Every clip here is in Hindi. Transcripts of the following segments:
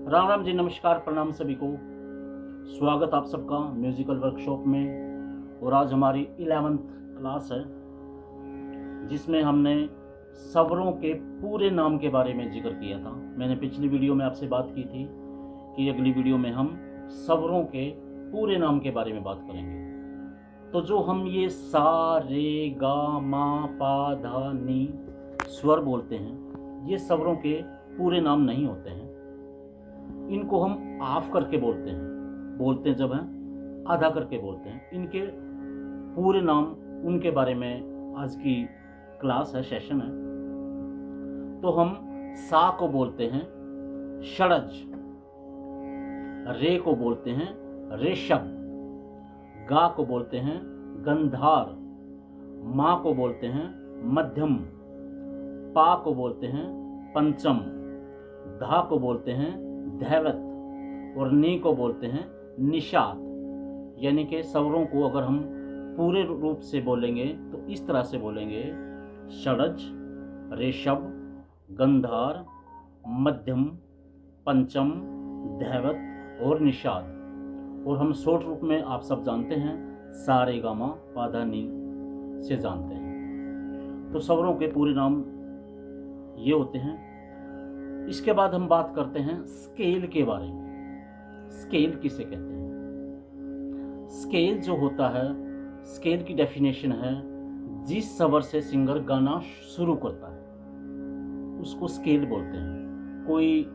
राम राम जी, नमस्कार, प्रणाम सभी को। स्वागत आप सबका म्यूजिकल वर्कशॉप में। और आज हमारी 11th क्लास है जिसमें हमने स्वरों के पूरे नाम के बारे में जिक्र किया था। मैंने पिछली वीडियो में आपसे बात की थी कि अगली वीडियो में हम स्वरों के पूरे नाम के बारे में बात करेंगे। तो जो हम ये सा रे गा मा पा धा नी स्वर बोलते हैं, ये स्वरों के पूरे नाम नहीं होते हैं। इनको हम ऑफ करके बोलते हैं जब हैं आधा करके बोलते हैं। इनके पूरे नाम, उनके बारे में आज की क्लास है, सेशन है। तो हम सा को बोलते हैं षडज, रे को बोलते हैं रेशम, गा को बोलते हैं गंधार, मा को बोलते हैं मध्यम, पा को बोलते हैं पंचम, धा को बोलते हैं धैवत और नी को बोलते हैं निषाद। यानी कि स्वरों को अगर हम पूरे रूप से बोलेंगे तो इस तरह से बोलेंगे: षडज, रेशब, गंधार, मध्यम, पंचम, धैवत और निषाद। और हम शॉर्ट रूप में आप सब जानते हैं सा रे गा मा पा धा नी से जानते हैं। तो स्वरों के पूरे नाम ये होते हैं। इसके बाद हम बात करते हैं स्केल के बारे में। स्केल किसे कहते हैं? स्केल जो होता है, स्केल की डेफिनेशन है जिस स्वर से सिंगर गाना शुरू करता है उसको स्केल बोलते हैं। कोई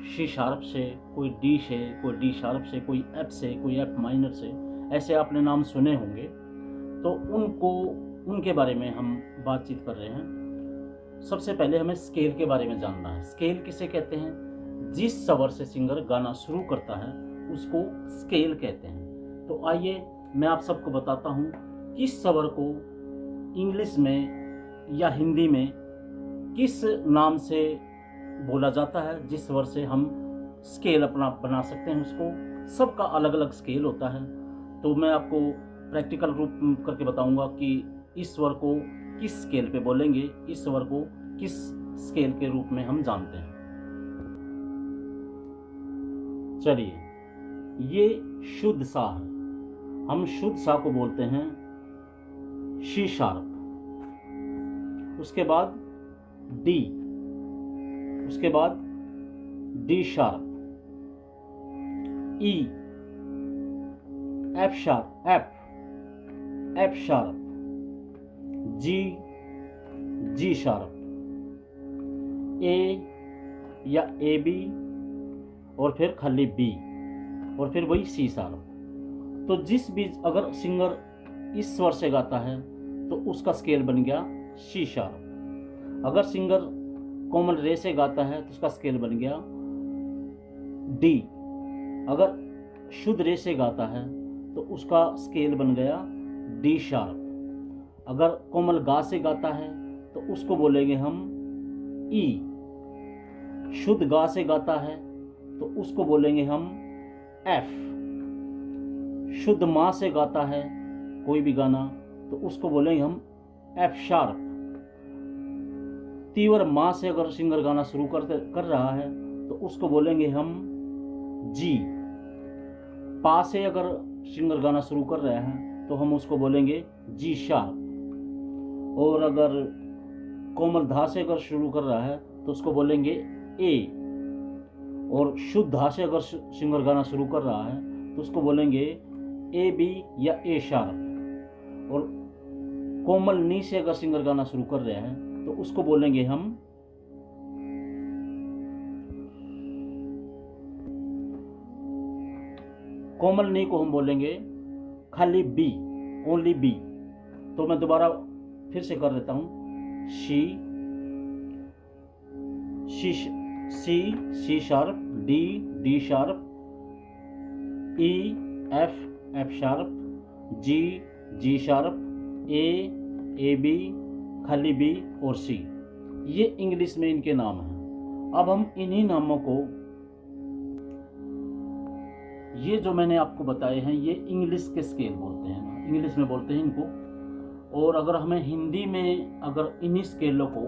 सी शार्प से, कोई डी से, कोई डी शार्प से, कोई एफ से, कोई एफ माइनर से, ऐसे आपने नाम सुने होंगे। तो उनके बारे में हम बातचीत कर रहे हैं। सबसे पहले हमें स्केल के बारे में जानना है। स्केल किसे कहते हैं? जिस स्वर से सिंगर गाना शुरू करता है उसको स्केल कहते हैं। तो आइए मैं आप सबको बताता हूँ किस स्वर को इंग्लिश में या हिंदी में किस नाम से बोला जाता है, जिस स्वर से हम स्केल अपना बना सकते हैं। उसको सबका अलग अलग स्केल होता है। तो मैं आपको प्रैक्टिकल रूप करके बताऊंगा कि इस स्वर को किस स्केल पे बोलेंगे, इस स्वर को किस स्केल के रूप में हम जानते हैं। चलिए, ये शुद्ध सा है। हम शुद्ध सा को बोलते हैं शी शार्प। उसके बाद डी, उसके बाद D sharp, E, F sharp, F sharp, G sharp, A या ए बी और फिर खाली बी और फिर वही सी शार्प। तो जिस भी अगर सिंगर इस स्वर से गाता है तो उसका स्केल बन गया सी शार्प। अगर सिंगर कोमल रे से गाता है तो उसका स्केल बन गया डी। अगर शुद्ध रे से गाता है तो उसका स्केल बन गया डी शार्प। अगर कोमल गा से गाता है तो उसको बोलेंगे हम ई। शुद्ध गा से गाता है तो उसको बोलेंगे हम एफ। शुद्ध मा से गाता है कोई भी गाना तो उसको बोलेंगे हम एफ शार्प। तीव्र मा से अगर सिंगर गाना शुरू कर रहा है तो उसको बोलेंगे हम जी। पा से अगर सिंगर गाना शुरू कर रहे हैं तो हम उसको बोलेंगे जी शार्प। और अगर कोमल धा से अगर शुरू कर रहा है तो उसको बोलेंगे ए। और शुद्ध धा से अगर सिंगर गाना शुरू कर रहा है तो उसको बोलेंगे ए बी या ए शार्प। और कोमल नी से अगर सिंगर गाना शुरू कर रहे हैं तो उसको बोलेंगे हम कोमल नी को हम बोलेंगे खाली बी, ओनली बी। तो मैं दोबारा फिर से कर देता हूं। C sharp, D sharp, E F sharp, G sharp, A B, खाली बी और सी। ये इंग्लिश में इनके नाम हैं। अब हम इन्हीं नामों को, ये जो मैंने आपको बताए हैं, ये इंग्लिश के स्केल बोलते हैं, इंग्लिश में बोलते हैं इनको। और अगर हमें हिंदी में अगर इन्हीं स्केलों को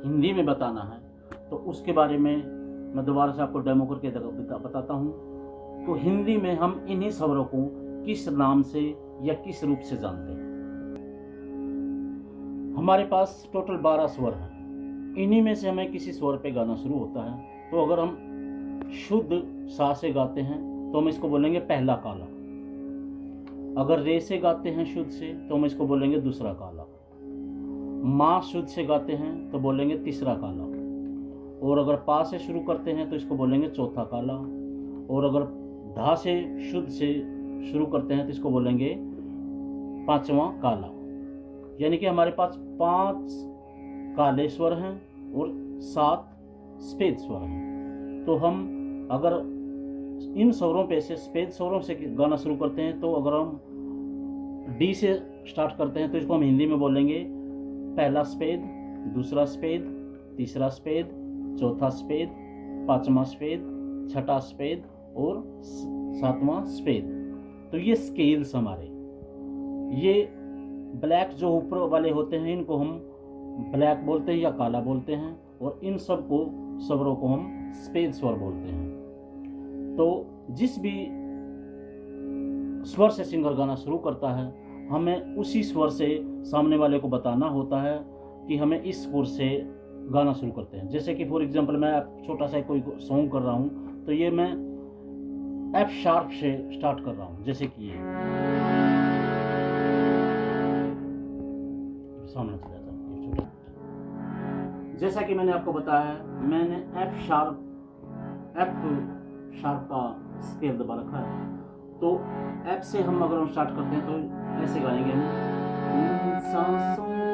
हिंदी में बताना है तो उसके बारे में मैं दोबारा से आपको डेमो करके बताता हूँ। तो हिंदी में हम इन्हीं स्वरों को किस नाम से या किस रूप से जानते हैं। हमारे पास टोटल 12 स्वर हैं। इन्हीं में से हमें किसी स्वर पे गाना शुरू होता है। तो अगर हम शुद्ध सा से गाते हैं तो हम इसको बोलेंगे पहला काला। अगर रे से गाते हैं शुद्ध से तो हम इसको बोलेंगे दूसरा काला। माँ शुद्ध से गाते हैं तो बोलेंगे तीसरा काला। और अगर पा से शुरू करते हैं तो इसको बोलेंगे चौथा काला। और अगर धा से शुद्ध से शुरू करते हैं तो इसको बोलेंगे पांचवा काला। यानी कि हमारे पास 5 काले स्वर हैं और 7 सफेद स्वर हैं। तो हम अगर इन स्वरों पे से सफेद स्वरों से गाना शुरू करते हैं तो अगर हम डी से स्टार्ट करते हैं तो इसको हम हिंदी में बोलेंगे पहला सफेद, दूसरा सफेद, तीसरा सफेद, चौथा सफेद, पांचवा सफेद, छठा सफेद और 7वां सफेद। तो ये स्केल्स हमारे, ये ब्लैक जो ऊपर वाले होते हैं इनको हम ब्लैक बोलते हैं या काला बोलते हैं, और इन सब को स्वरों को हम सफेद स्वर बोलते हैं। तो जिस भी स्वर से सिंगर गाना शुरू करता है हमें उसी स्वर से सामने वाले को बताना होता है कि हमें इस स्वर से गाना शुरू करते हैं। जैसे कि फॉर एग्जांपल मैं छोटा सा कोई सॉन्ग कर रहा हूँ तो ये मैं एफ शार्प से स्टार्ट कर रहा हूँ। जैसे कि ये सामने चला जाता है छोटा। जैसा कि मैंने आपको बताया मैंने एफ शार्प का स्केल दबा रखा है। तो एफ से हम अगर हम स्टार्ट करते हैं तो ऐसे गाएंगे हम सांसों